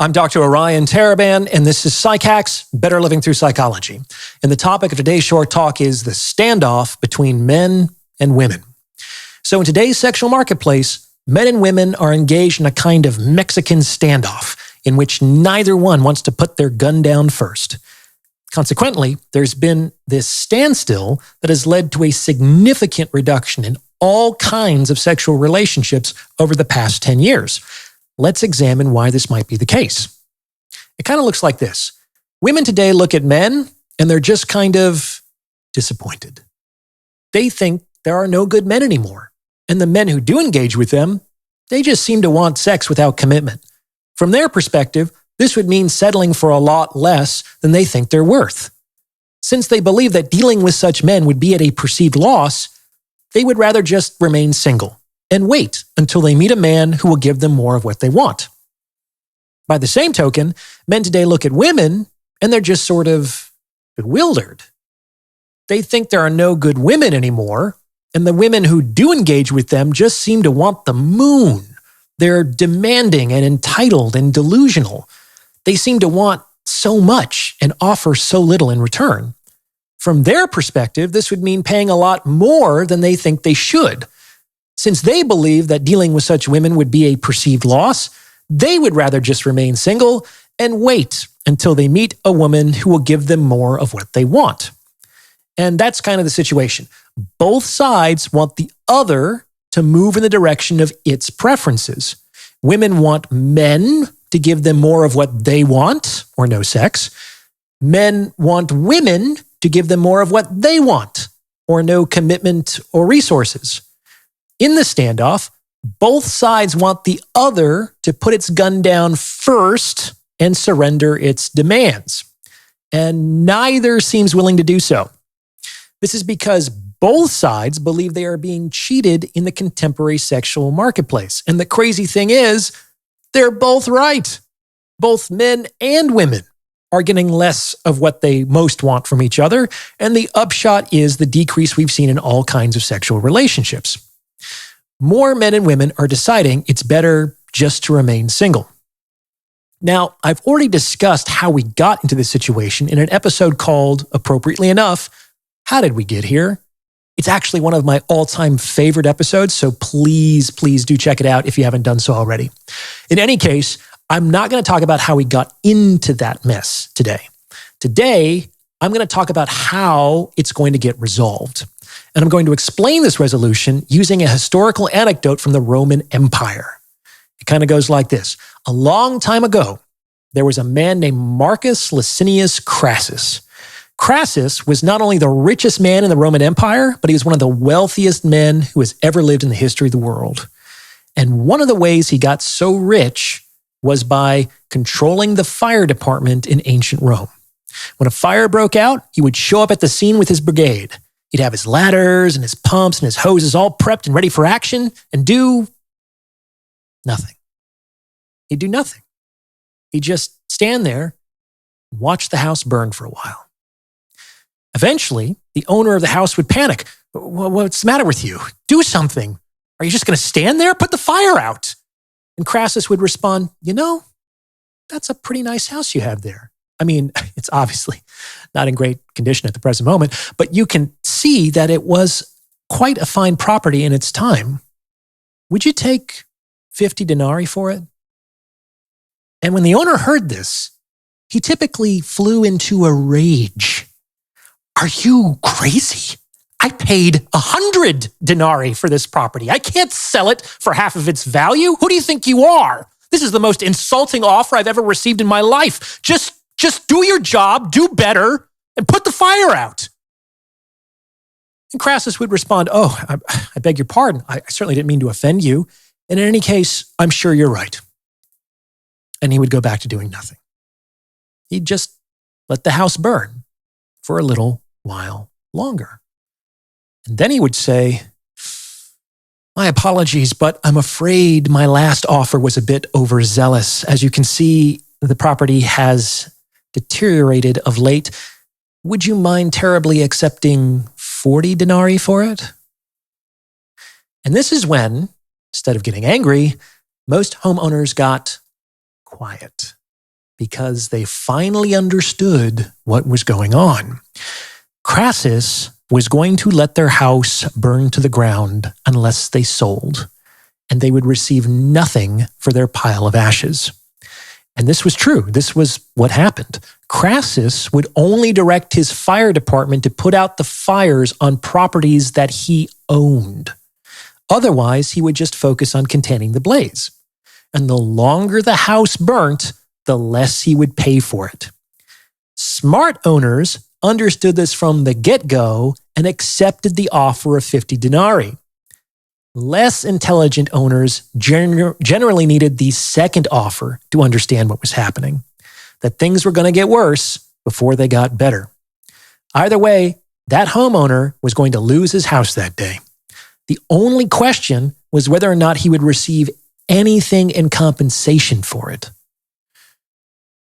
I'm Dr. Orion Taraban, and this is PsycHacks, Better Living Through Psychology. And the topic of today's short talk is the standoff between men and women. So in today's sexual marketplace, men and women are engaged in a kind of Mexican standoff in which neither one wants to put their gun down first. Consequently, there's been this standstill that has led to a significant reduction in all kinds of sexual relationships over the past 10 years. Let's examine why this might be the case. It kind of looks like this. Women today look at men and they're just kind of disappointed. They think there are no good men anymore. And the men who do engage with them, they just seem to want sex without commitment. From their perspective, this would mean settling for a lot less than they think they're worth. Since they believe that dealing with such men would be at a perceived loss, they would rather just remain single and wait until they meet a man who will give them more of what they want. By the same token, men today look at women and they're just sort of bewildered. They think there are no good women anymore, and the women who do engage with them just seem to want the moon. They're demanding and entitled and delusional. They seem to want so much and offer so little in return. From their perspective, this would mean paying a lot more than they think they should. Since they believe that dealing with such women would be a perceived loss, they would rather just remain single and wait until they meet a woman who will give them more of what they want. And that's kind of the situation. Both sides want the other to move in the direction of its preferences. Women want men to give them more of what they want, or no sex. Men want women to give them more of what they want, or no commitment or resources. In the standoff, both sides want the other to put its gun down first and surrender its demands. And neither seems willing to do so. This is because both sides believe they are being cheated in the contemporary sexual marketplace. And the crazy thing is, they're both right. Both men and women are getting less of what they most want from each other. And the upshot is the decrease we've seen in all kinds of sexual relationships. More men and women are deciding it's better just to remain single. Now, I've already discussed how we got into this situation in an episode called, appropriately enough, How Did We Get Here? It's actually one of my all-time favorite episodes, so please do check it out if you haven't done so already. In any case, I'm not going to talk about how we got into that mess today. Today, I'm going to talk about how it's going to get resolved. And I'm going to explain this resolution using a historical anecdote from the Roman Empire. It kind of goes like this. A long time ago, there was a man named Marcus Licinius Crassus. Crassus was not only the richest man in the Roman Empire, but he was one of the wealthiest men who has ever lived in the history of the world. And one of the ways he got so rich was by controlling the fire department in ancient Rome. When a fire broke out, he would show up at the scene with his brigade. He'd have his ladders and his pumps and his hoses all prepped and ready for action and do nothing. He'd do nothing. He'd just stand there and watch the house burn for a while. Eventually, the owner of the house would panic. What's the matter with you? Do something. Are you just going to stand there? Put the fire out. And Crassus would respond, that's a pretty nice house you have there. I mean, it's obviously not in great condition at the present moment, but you can see that it was quite a fine property in its time. Would you take 50 denarii for it? And when the owner heard this, he typically flew into a rage. Are you crazy? I paid 100 denarii for this property. I can't sell it for half of its value. Who do you think you are? This is the most insulting offer I've ever received in my life. Just do your job, do better, and put the fire out. And Crassus would respond, I beg your pardon. I certainly didn't mean to offend you. And in any case, I'm sure you're right. And he would go back to doing nothing. He'd just let the house burn for a little while longer. And then he would say, my apologies, but I'm afraid my last offer was a bit overzealous. As you can see, the property has deteriorated of late. Would you mind terribly accepting 40 denarii for it? And this is when, instead of getting angry, most homeowners got quiet. because they finally understood what was going on. Crassus was going to let their house burn to the ground unless they sold, and they would receive nothing for their pile of ashes. And this was true. This was what happened. Crassus would only direct his fire department to put out the fires on properties that he owned. Otherwise, he would just focus on containing the blaze. And the longer the house burnt, the less he would pay for it. Smart owners understood this from the get-go and accepted the offer of 50 denarii. Less intelligent owners generally needed the second offer to understand what was happening, that things were going to get worse before they got better. Either way, that homeowner was going to lose his house that day. The only question was whether or not he would receive anything in compensation for it.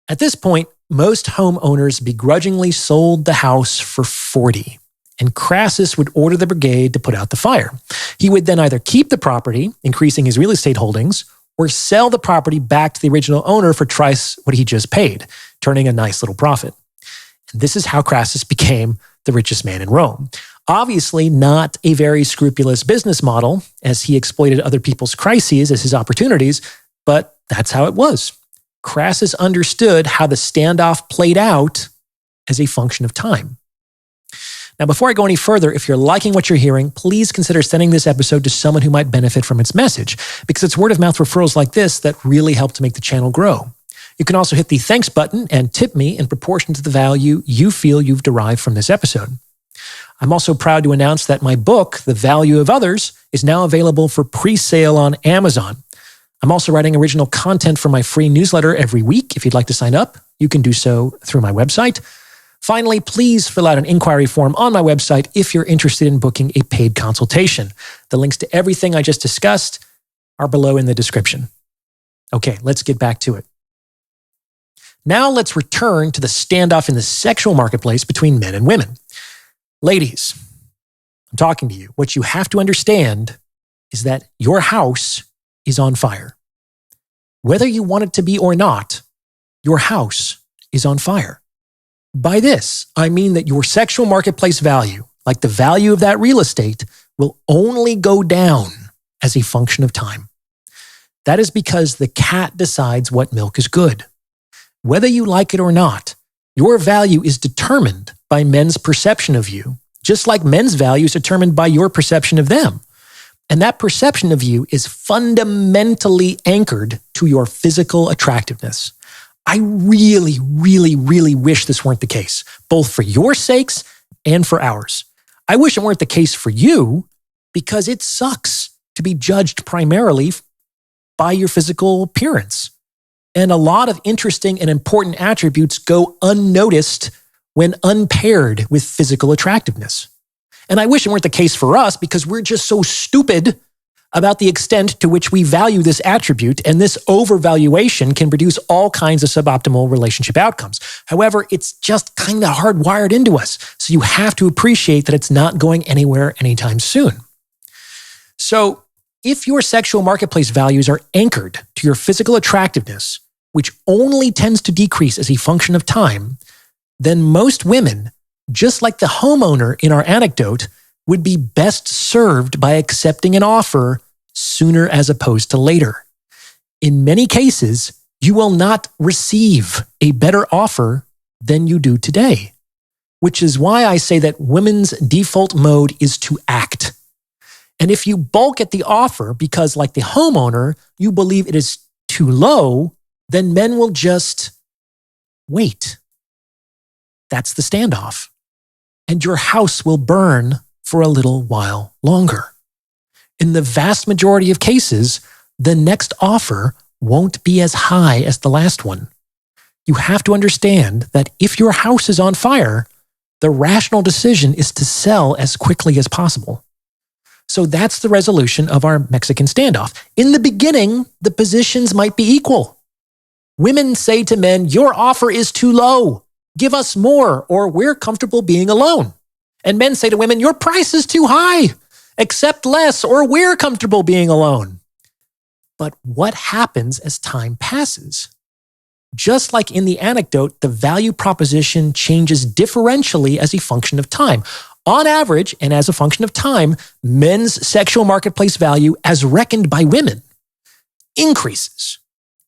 At this point, most homeowners begrudgingly sold the house for 40, and Crassus would order the brigade to put out the fire. He would then either keep the property, increasing his real estate holdings, or sell the property back to the original owner for twice what he just paid, turning a nice little profit. And this is how Crassus became the richest man in Rome. Obviously not a very scrupulous business model, as he exploited other people's crises as his opportunities, but that's how it was. Crassus understood how the standoff played out as a function of time. Now, before I go any further, if you're liking what you're hearing, please consider sending this episode to someone who might benefit from its message, because it's word-of-mouth referrals like this that really help to make the channel grow. You can also hit the thanks button and tip me in proportion to the value you feel you've derived from this episode. I'm also proud to announce that my book, The Value of Others, is now available for pre-sale on Amazon. I'm also writing original content for my free newsletter every week. If you'd like to sign up, you can do so through my website. Finally, please fill out an inquiry form on my website if you're interested in booking a paid consultation. The links to everything I just discussed are below in the description. Okay, let's get back to it. Now let's return to the standoff in the sexual marketplace between men and women. Ladies, I'm talking to you. What you have to understand is that your house is on fire. Whether you want it to be or not, your house is on fire. By this, I mean that your sexual marketplace value, like the value of that real estate, will only go down as a function of time. That is because the cat decides what milk is good. Whether you like it or not, your value is determined by men's perception of you, just like men's value is determined by your perception of them. And that perception of you is fundamentally anchored to your physical attractiveness. I really, really, really wish this weren't the case, both for your sakes and for ours. I wish it weren't the case for you, because it sucks to be judged primarily by your physical appearance. And a lot of interesting and important attributes go unnoticed when unpaired with physical attractiveness. And I wish it weren't the case for us, because we're just so stupid about the extent to which we value this attribute, and this overvaluation can produce all kinds of suboptimal relationship outcomes. However, it's just kind of hardwired into us, so you have to appreciate that it's not going anywhere anytime soon. So, if your sexual marketplace values are anchored to your physical attractiveness, which only tends to decrease as a function of time, then most women, just like the homeowner in our anecdote, would be best served by accepting an offer sooner as opposed to later. In many cases, you will not receive a better offer than you do today, which is why I say that women's default mode is to act. And if you balk at the offer because, like the homeowner, you believe it is too low, then men will just wait. That's the standoff. And your house will burn for a little while longer. In the vast majority of cases, the next offer won't be as high as the last one. You have to understand that if your house is on fire, the rational decision is to sell as quickly as possible. So that's the resolution of our Mexican standoff. In the beginning, the positions might be equal. Women say to men, "Your offer is too low. Give us more, or we're comfortable being alone." And men say to women, "Your price is too high. Accept less, or we're comfortable being alone." But what happens as time passes? Just like in the anecdote, the value proposition changes differentially as a function of time. On average, and as a function of time, men's sexual marketplace value, as reckoned by women, increases,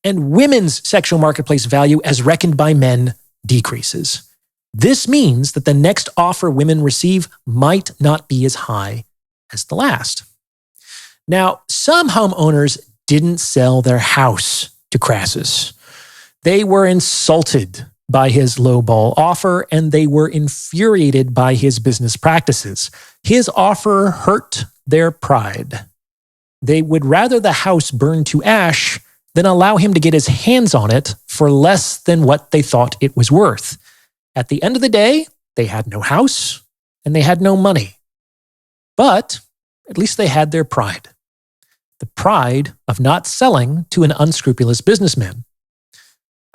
and women's sexual marketplace value, as reckoned by men, decreases. This means that the next offer women receive might not be as high as the last. Now, some homeowners didn't sell their house to Crassus. They were insulted by his lowball offer, and they were infuriated by his business practices. His offer hurt their pride. They would rather the house burn to ash than allow him to get his hands on it for less than what they thought it was worth. At the end of the day, they had no house and they had no money. But at least they had their pride. The pride of not selling to an unscrupulous businessman.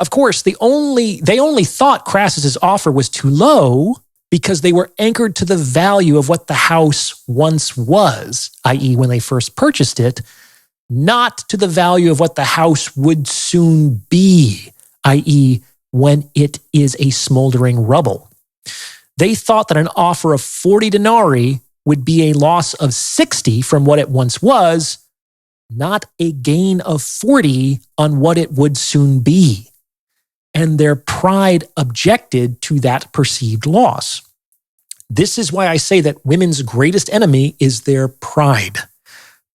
Of course, they only thought Crassus's offer was too low because they were anchored to the value of what the house once was, i.e. when they first purchased it, not to the value of what the house would soon be, i.e. when it is a smoldering rubble. They thought that an offer of 40 denarii would be a loss of 60 from what it once was, not a gain of 40 on what it would soon be. And their pride objected to that perceived loss. This is why I say that women's greatest enemy is their pride.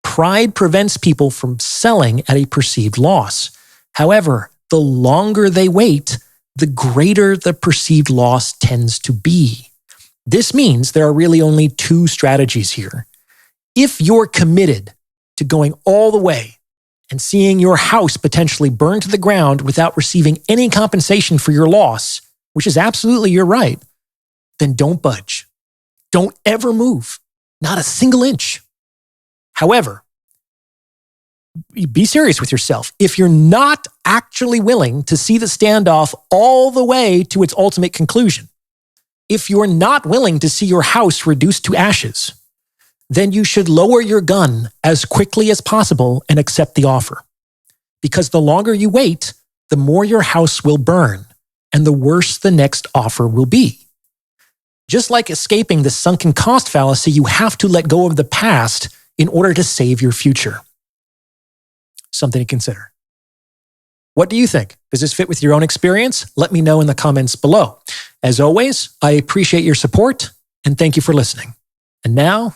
Pride prevents people from selling at a perceived loss. However, the longer they wait, the greater the perceived loss tends to be. This means there are really only two strategies here. If you're committed to going all the way and seeing your house potentially burn to the ground without receiving any compensation for your loss, which is absolutely your right, then don't budge. Don't ever move, not a single inch. However, be serious with yourself. If you're not actually willing to see the standoff all the way to its ultimate conclusion, if you're not willing to see your house reduced to ashes, then you should lower your gun as quickly as possible and accept the offer. Because the longer you wait, the more your house will burn and the worse the next offer will be. Just like escaping the sunken cost fallacy, you have to let go of the past in order to save your future. Something to consider. What do you think? Does this fit with your own experience? Let me know in the comments below. As always, I appreciate your support and thank you for listening. And now,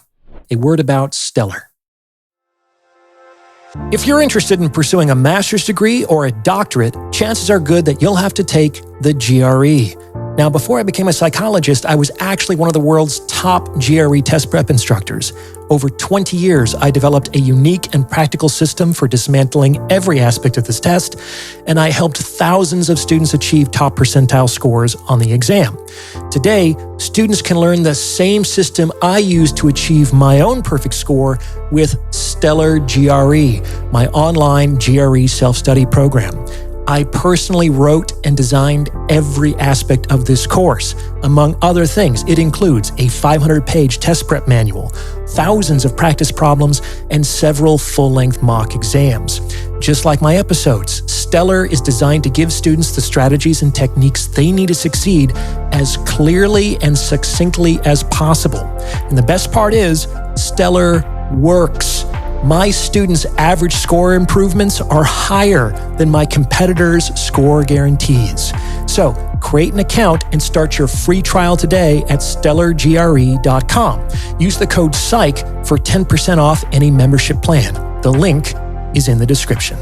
a word about Stellar. If you're interested in pursuing a master's degree or a doctorate, chances are good that you'll have to take the GRE. Now, before I became a psychologist, I was actually one of the world's top GRE test prep instructors. Over 20 years, I developed a unique and practical system for dismantling every aspect of this test, and I helped thousands of students achieve top percentile scores on the exam. Today, students can learn the same system I used to achieve my own perfect score with Stellar GRE, my online GRE self-study program. I personally wrote and designed every aspect of this course. Among other things, it includes a 500-page test prep manual, thousands of practice problems, and several full-length mock exams. Just like my episodes, Stellar is designed to give students the strategies and techniques they need to succeed as clearly and succinctly as possible. And the best part is, Stellar works. My students' average score improvements are higher than my competitors' score guarantees. So create an account and start your free trial today at stellargre.com. Use the code PSYCH for 10% off any membership plan. The link is in the description.